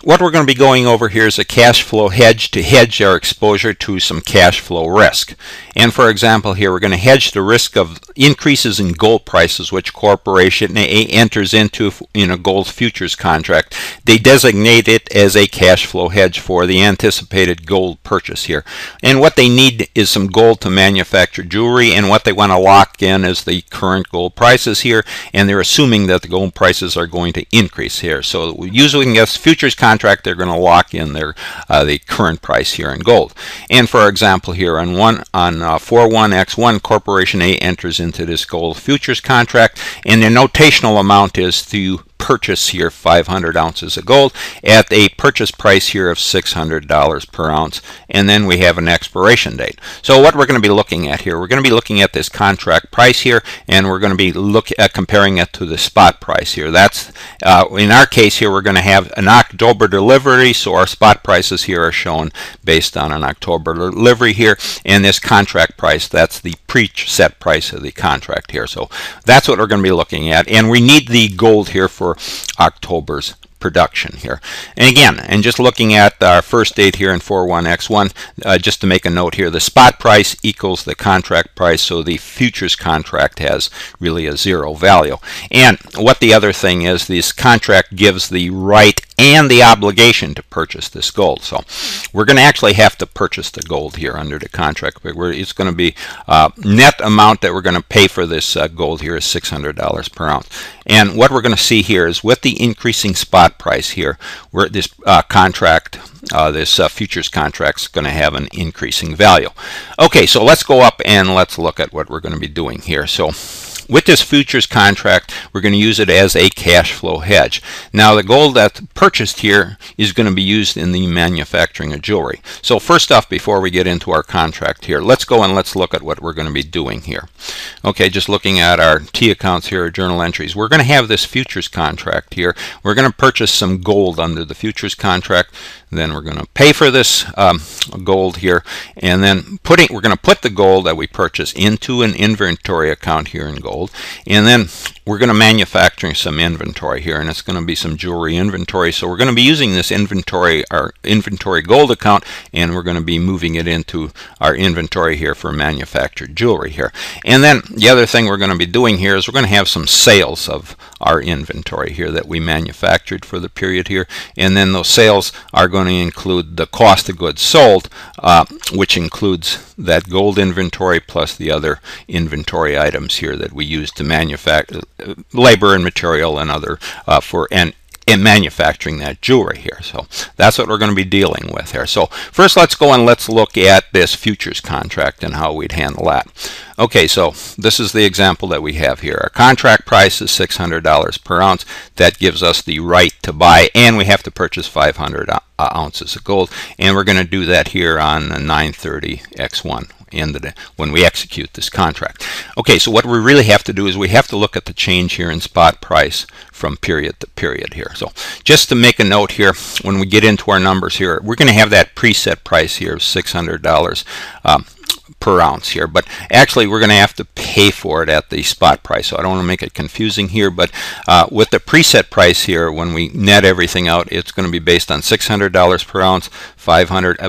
What we're going to be going over here is a cash flow hedge to hedge our exposure to some cash flow risk. And for example here, we're going to hedge the risk of increases in gold prices which corporation A enters into in a gold futures contract. They designate it as a cash flow hedge for the anticipated gold purchase here. And what they need is some gold to manufacture jewelry, and what they want to lock in is the current gold prices here, and they're assuming that the gold prices are going to increase here. So using this futures contract, they're going to lock in their the current price here in gold. And for example here on 41X1, corporation A enters into this gold futures contract, and the notational amount is to purchase here 500 ounces of gold at a purchase price here of $600 per ounce, and then we have an expiration date. So what we're going to be looking at here, we're going to be looking at this contract price here, and we're going to be comparing it to the spot price here. That's in our case here, we're going to have an October delivery, so our spot prices here are shown based on an October delivery here, and this contract price, that's the preset price of the contract here. So that's what we're going to be looking at, and we need the gold here for October's production here. And again, and just looking at our first date here in 41X1, just to make a note here, the spot price equals the contract price, so the futures contract has really a zero value. And what the other thing is, this contract gives the right and the obligation to purchase this gold. So we're going to actually have to purchase the gold here under the contract. It's going to be net amount that we're going to pay for this gold here is $600 per ounce. And what we're going to see here is with the increasing spot price here, where this futures contract is going to have an increasing value. Okay, so let's go up and let's look at what we're going to be doing here. So with this futures contract, we're going to use it as a cash flow hedge. Now the gold that's purchased here is going to be used in the manufacturing of jewelry. So first off, before we get into our contract here, let's go and let's look at what we're going to be doing here. Okay, just looking at our T accounts here, journal entries, we're going to have this futures contract here. We're going to purchase some gold under the futures contract. Then we're going to pay for this gold here, and then we're going to put the gold that we purchase into an inventory account here in gold, and then we're going to manufacture some inventory here, and it's going to be some jewelry inventory. So we're going to be using this inventory, our inventory gold account, and we're going to be moving it into our inventory here for manufactured jewelry here. And then the other thing we're going to be doing here is we're going to have some sales of our inventory here that we manufactured for the period here, and then those sales are going to include the cost of goods sold, which includes that gold inventory plus the other inventory items here that we use to manufacture labor and material and other in manufacturing that jewelry here. So that's what we're going to be dealing with here. So first let's go and let's look at this futures contract and how we'd handle that. Okay, so this is the example that we have here. Our contract price is $600 per ounce. That gives us the right to buy, and we have to purchase 500 ounces of gold, and we're going to do that here on 9/30/X1 when we execute this contract. Okay, so what we really have to do is we have to look at the change here in spot price from period to period here. So just to make a note here, when we get into our numbers here, we're going to have that preset price here of $600 per ounce here, but actually we're going to have to pay for it at the spot price. So I don't want to make it confusing here, but with the preset price here, when we net everything out, it's going to be based on $600 per ounce,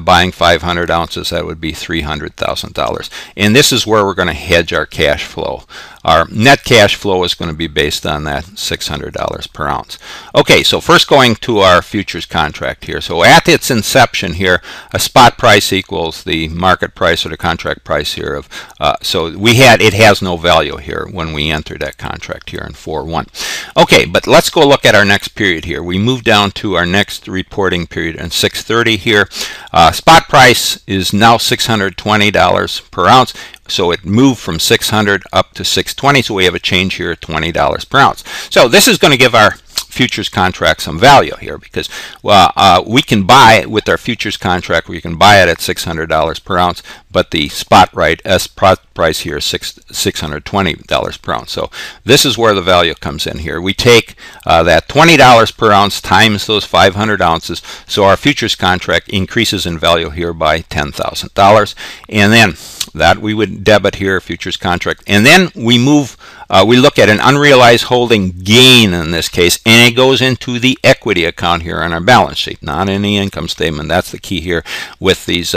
buying 500 ounces, that would be $300,000. And this is where we're going to hedge our cash flow. Our net cash flow is going to be based on that $600 per ounce. Okay, so first going to our futures contract here. So at its inception here, a spot price equals the market price or the contract price here of, so it has no value here when we enter that contract here in 4/1. Okay, but let's go look at our next period here. We move down to our next reporting period in 6/30 here. Spot price is now $620 per ounce. So it moved from 600 up to 620, so we have a change here of $20 per ounce. So this is going to give our futures contract some value here, because we can buy with our futures contract, we can buy it at $600 per ounce, but the spot price here is $620 per ounce. So this is where the value comes in here. We take that $20 per ounce times those 500 ounces, so our futures contract increases in value here by $10,000, and then that we would debit here futures contract, and then we move we look at an unrealized holding gain in this case, and it goes into the equity account here on our balance sheet, not in the income statement. That's the key here with these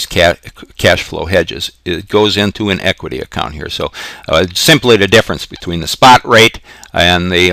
cash flow hedges. It goes into an equity account here. So simply the difference between the spot rate and the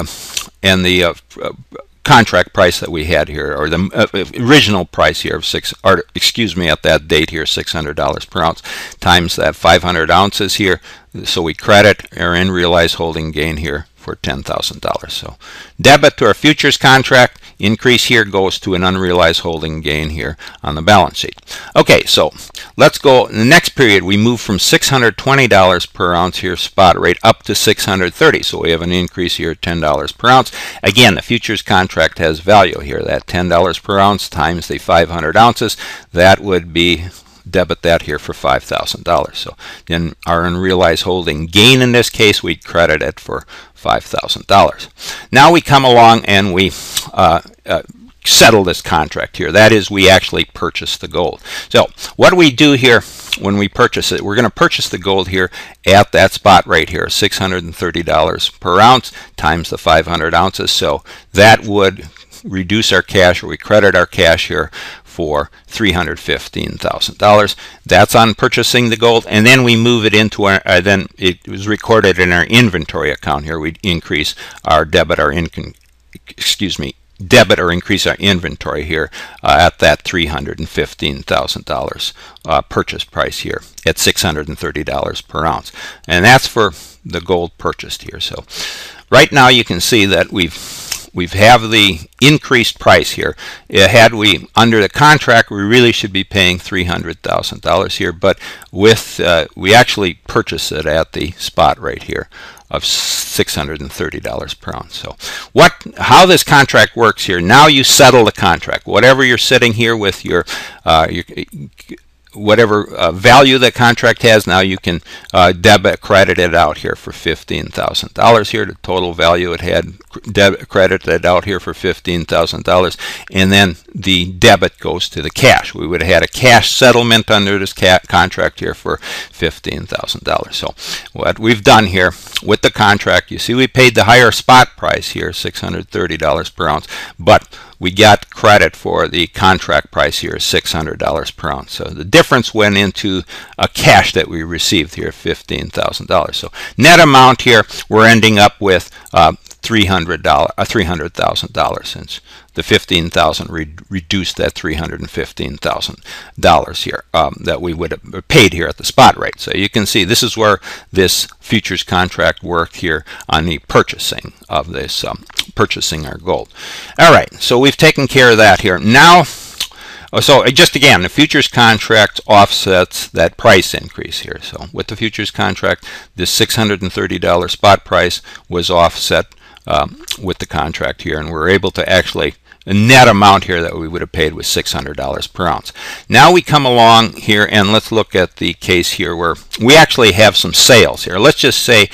contract price that we had here, or the original price here of at that date here, $600 per ounce, times that 500 ounces here. So we credit our unrealized holding gain here for $10,000. So debit to our futures contract, increase here goes to an unrealized holding gain here on the balance sheet. Okay, so let's go. In the next period, we move from $620 per ounce here spot rate up to $630. So we have an increase here of $10 per ounce. Again, the futures contract has value here. That $10 per ounce times the 500 ounces, that would be debit that here for $5,000. So then our unrealized holding gain in this case, we'd credit it for $5,000. Now we come along and we settle this contract here. That is, we actually purchase the gold. So what do we do here when we purchase it? We're going to purchase the gold here at that spot rate here, $630 per ounce times the 500 ounces. So that would reduce our cash, or we credit our cash here for $315,000. That's on purchasing the gold, and then we move it into our, then it was recorded in our inventory account here. We increase our debit or increase our inventory here at that $315,000 purchase price here at $630 per ounce, and that's for the gold purchased here. So right now you can see that we have the increased price here. Had we under the contract, we really should be paying $300,000 here, but with we actually purchase it at the spot rate here of $630 per ounce. So how this contract works here, now you settle the contract. Whatever you're sitting here with your whatever value that contract has, now you can credit it out here for $15,000 here. The total value it had credited out here for $15,000, and then the debit goes to the cash. We would have had a cash settlement under this contract here for $15,000. So what we've done here with the contract, you see we paid the higher spot price here, $630 per ounce, but we got credit for the contract price here, $600 per ounce. So the difference went into a cash that we received here, $15,000. So net amount here, we're ending up with $300,000, since the $15,000 reduced that $315,000 here that we would have paid here at the spot rate. So you can see this is where this futures contract worked here on the purchasing of this, purchasing our gold. All right, so we've taken care of that here. Now, so just again, the futures contract offsets that price increase here. So with the futures contract, this $630 spot price was offset with the contract here, and we're able to actually, the net amount here that we would have paid was $600 per ounce. Now we come along here and let's look at the case here where we actually have some sales here. Let's just say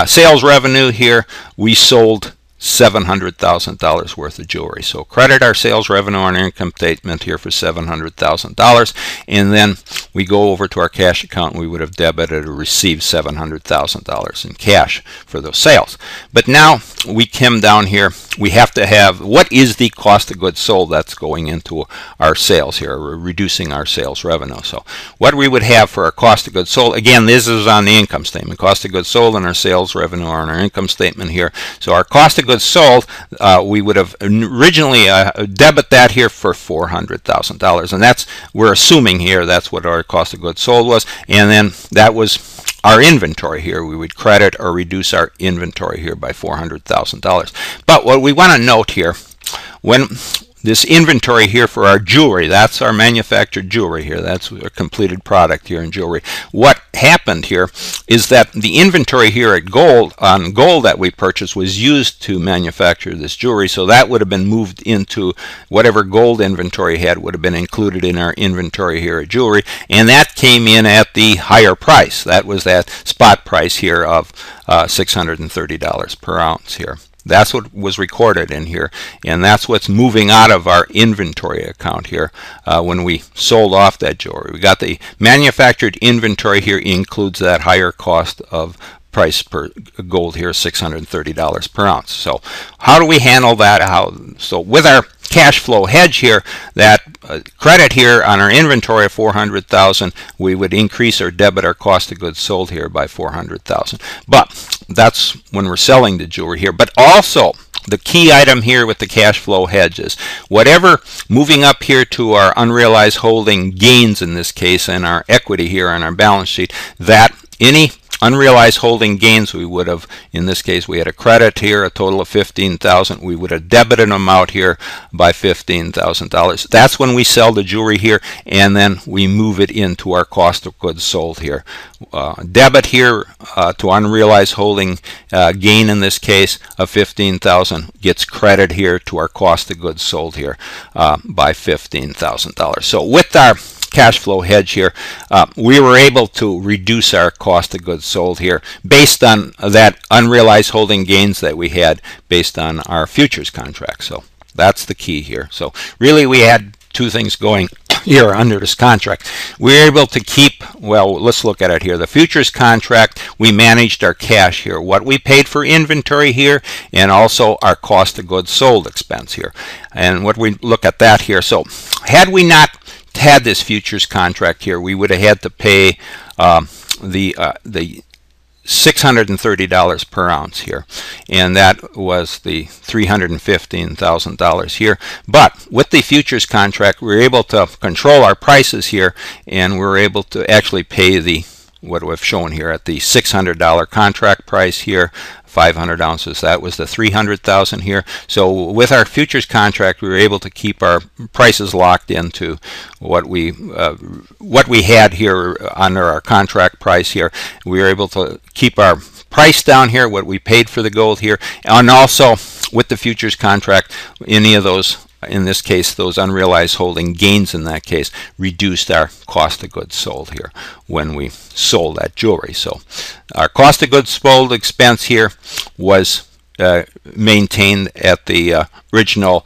sales revenue here, we sold $700,000 worth of jewelry. So credit our sales revenue on our income statement here for $700,000, and then we go over to our cash account and we would have debited or received $700,000 in cash for those sales. But now we come down here, we have to have, what is the cost of goods sold that's going into our sales here? We're reducing our sales revenue. So what we would have for our cost of goods sold, again, this is on the income statement. Cost of goods sold and our sales revenue are on our income statement here. So our cost of goods sold, we would have originally debit that here for $400,000, and that's, we're assuming here that's what our cost of goods sold was, and then that was our inventory here. We would credit or reduce our inventory here by $400,000. But what we want to note here, when this inventory here for our jewelry, that's our manufactured jewelry here, that's a completed product here in jewelry. What happened here is that the inventory here at gold that we purchased was used to manufacture this jewelry, so that would have been moved into whatever gold inventory had, would have been included in our inventory here at jewelry, and that came in at the higher price. That was that spot price here of $630 per ounce here. That's what was recorded in here, and that's what's moving out of our inventory account here when we sold off that jewelry. We got the manufactured inventory here includes that higher cost of price per gold here is $630 per ounce. So how do we handle that? So with our cash flow hedge here, that credit here on our inventory of 400,000, we would increase or debit our cost of goods sold here by 400,000. But that's when we're selling the jewelry here. But also, the key item here with the cash flow hedge is whatever moving up here to our unrealized holding gains in this case and our equity here on our balance sheet, that any unrealized holding gains we would have, in this case we had a credit here, a total of 15,000, we would have debited them out here by $15,000. That's when we sell the jewelry here, and then we move it into our cost of goods sold here. Debit here to unrealized holding gain in this case of 15,000 gets credit here to our cost of goods sold here by $15,000. So with our cash flow hedge here, we were able to reduce our cost of goods sold here based on that unrealized holding gains that we had based on our futures contract. So that's the key here. So really we had two things going here under this contract. We were able to keep, well, let's look at it here. The futures contract, we managed our cash here, what we paid for inventory here, and also our cost of goods sold expense here. And what we look at that here, so had we not had this futures contract here, we would have had to pay the $630 per ounce here, and that was the $315,000 here. But with the futures contract, we were able to control our prices here, and we were able to actually pay the, what we've shown here at the $600 contract price here, 500 ounces, that was the $300,000 here. So with our futures contract, we were able to keep our prices locked into what we had here under our contract price here. We were able to keep our price down here, what we paid for the gold here, and also with the futures contract, any of those, in this case, those unrealized holding gains in that case, reduced our cost of goods sold here when we sold that jewelry. So our cost of goods sold expense here was maintained at the original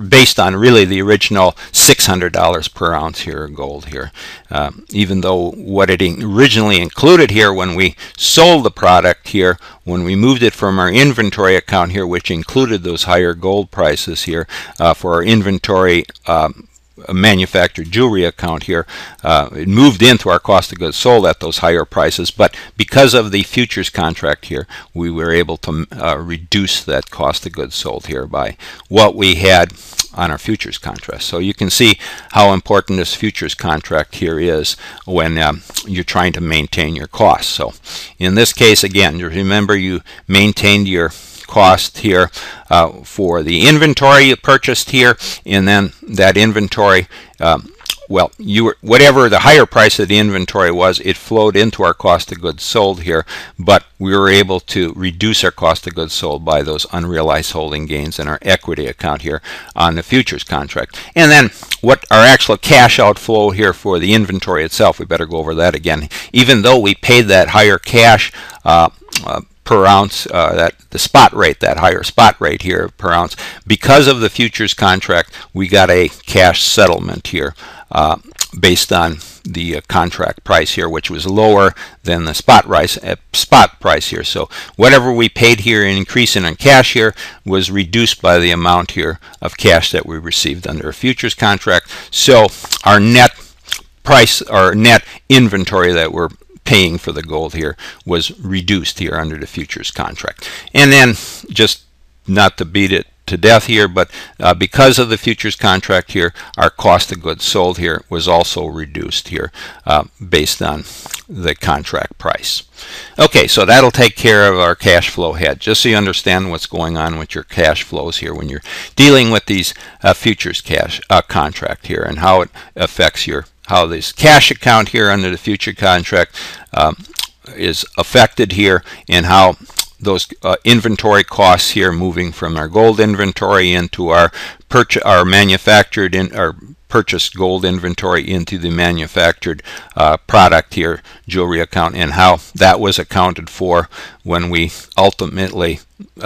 based on really the original $600 per ounce here gold here, even though what it originally included here when we sold the product here, when we moved it from our inventory account here, which included those higher gold prices here for our inventory manufactured jewelry account here, it moved into our cost of goods sold at those higher prices, but because of the futures contract here, we were able to reduce that cost of goods sold here by what we had on our futures contract. So you can see how important this futures contract here is when you're trying to maintain your costs. So in this case, again, remember you maintained your cost here for the inventory you purchased here, and then that inventory, well, whatever the higher price of the inventory was, it flowed into our cost of goods sold here, but we were able to reduce our cost of goods sold by those unrealized holding gains in our equity account here on the futures contract. And then what our actual cash outflow here for the inventory itself, we better go over that again. Even though we paid that higher cash per ounce, that the spot rate, that higher spot rate here per ounce, because of the futures contract, we got a cash settlement here based on the contract price here, which was lower than the spot price here. So whatever we paid here in increase in cash here was reduced by the amount here of cash that we received under a futures contract. So our net price, our net inventory that we're paying for the gold here was reduced here under the futures contract. And then, just not to beat it to death here, but because of the futures contract here, our cost of goods sold here was also reduced here based on the contract price. Okay, so that'll take care of our cash flow hedge, just so you understand what's going on with your cash flows here when you're dealing with these futures cash contract here, and how it affects how this cash account here under the future contract is affected here, and how those inventory costs here moving from our gold inventory into our manufactured our purchased gold inventory into the manufactured product here jewelry account, and how that was accounted for when we ultimately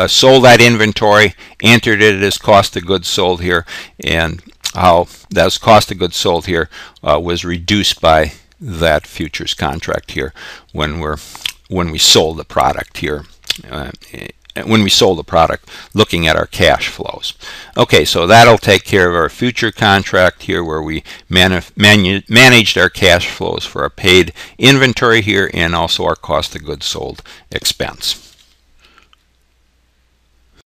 sold that inventory, entered it as cost of goods sold here, and how that cost of goods sold here was reduced by that futures contract here when we're when we sold the product here. When we sold the product, looking at our cash flows. Okay, so that'll take care of our future contract here, where we managed our cash flows for our paid inventory here, and also our cost of goods sold expense.